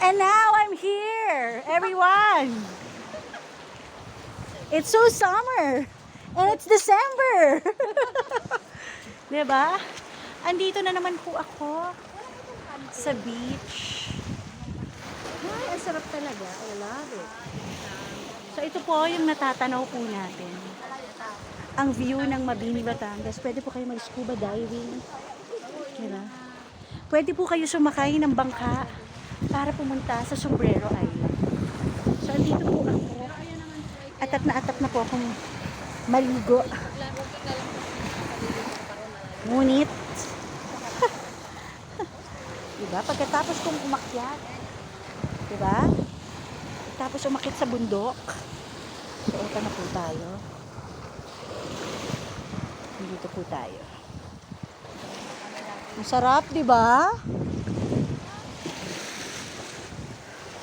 And now I'm here, everyone. It's so summer. And it's December. Diba? Andito na naman po ako sa beach. Ay, ang sarap talaga. I love it. So ito po yung natatanaw po natin. Ang view ng Mabini, Batangas. Pwede po kayo mag-scuba diving. Diba? Pwede po kayo sumakay ng bangka para pumunta sa Sombrero Island. So andito po ako. Atat na po akong maligo. Ngunit, diba? Pagkatapos kong umakyat, diba? Tapos umakyat sa bundok. So, eto na po tayo. Dito po tayo. Ang sarap, diba?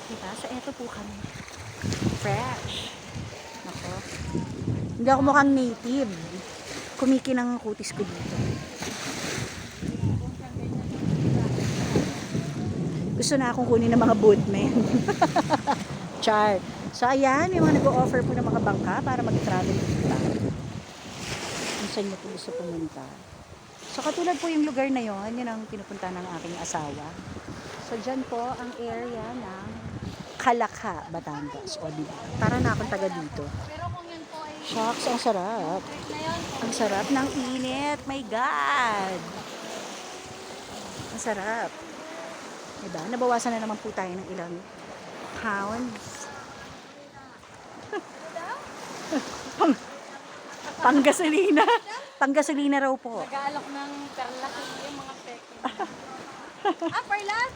Diba? So, eto po kami. Fresh. Nako. Hindi ako mukhang native. Kumikinang ang kutis ko dito. Gusto na akong kunin ng mga boatmen. Char. So, ayan, yung mga nag-o-offer po ng mga bangka para mag-travel dito tayo. Kung saan nyo po gusto pumunta. So, katulad po yung lugar na yon, yun ang pinupunta ng aking asawa. So, dyan po ang area ng Kalakha, Batangas. O, diba? Para na akong taga dito. Shucks, ang sarap. Ang sarap ng init. My God! Ang sarap. Diba? Nabawasan na naman po tayo ng ilang pounds. Panggasolina. Panggasolina raw po. Nag-aalok ng perlas yung mga peke. Perlas?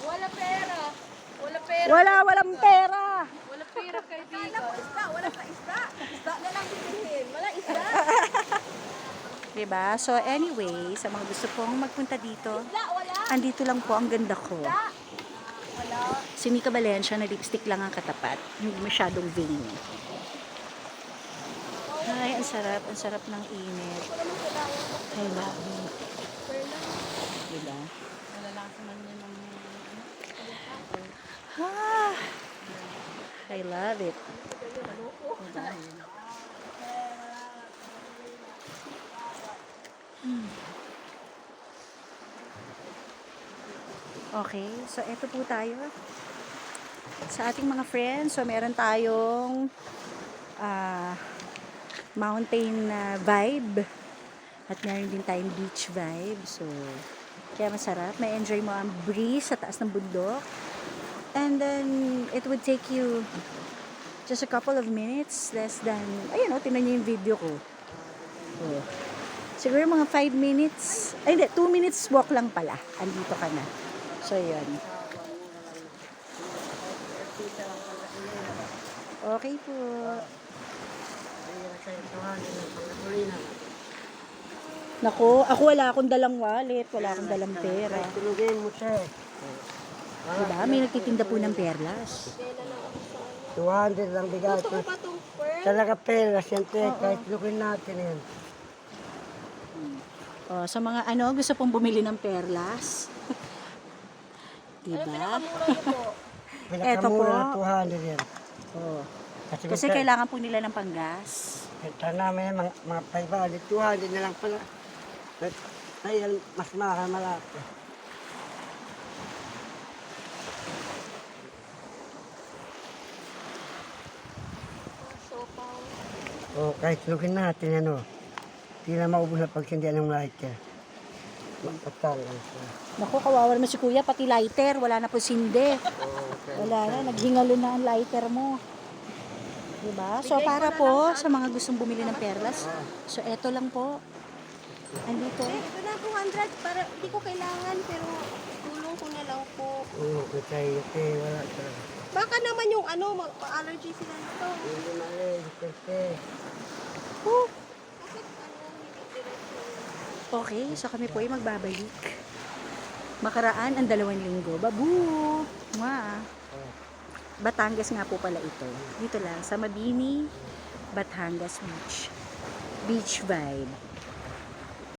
Wala pera. Wala pera. Walang pera. Wala pera, kaibigan. Wala pa isda. Isda na lang bilhin. Wala isda. Diba? So anyway, sa mga gusto pong magpunta dito, Wala. andito lang po ang ganda ko. Wala. Si Mika Valencia na lipstick lang ang katapat. Hindi masyadong veiny. Ay, ang sarap ng init. I love it. Diba? Wala lang sa man yun ng... Ah, I love it. Diba? Okay, so eto po tayo sa ating mga friends. So meron tayong mountain vibe at meron din tayong beach vibe. So kaya masarap, may enjoy mo ang breeze sa taas ng bundok. And then it would take you just a couple of minutes, less than, ayun o, tinan niyo yung video ko. Oh. Siguro mga 5 minutes, ay hindi, 2 minutes walk lang pala. Andito ka na. So, yun. Okay po. Nako, ako wala akong dalang wallet, wala akong dalang pera. Tulugin mo siya. Diba? May nagtitinda po ng perlas. 200 lang bigay ko. Talaga pera, siyempre, kahit tulugin natin yan. Oh, sa mga gusto pong bumili ng perlas. Diba? Eto po. Pinakamura, 200 yan. Oh. Kasi minsan, kailangan po nila ng panggas. ito namin mga 500, 200 na lang pala. Ay, mas malaki. Oh, kahit tulugin natin, hindi na maubos na pagsindihan ng lighter. Magpatalan siya. Naku, kawawa naman si kuya, pati lighter, wala na po sindi. Wala na, naghingalo na ang lighter mo. Diba? So, para po sa mga gustong bumili ng perlas, so eto lang po. Andito. Ito na 200 para hindi ko kailangan pero tulong ko na lang po. Oo, okay, wala talaga. Baka naman yung ma-allergy sila nito. Hindi kasi. Okay, so kami po ay magbabalik. Makaraan ang 2 linggo. Babu! Mwah! Batangas nga po pala ito. Dito lang, sa Mabini, Batangas Beach. Beach vibe.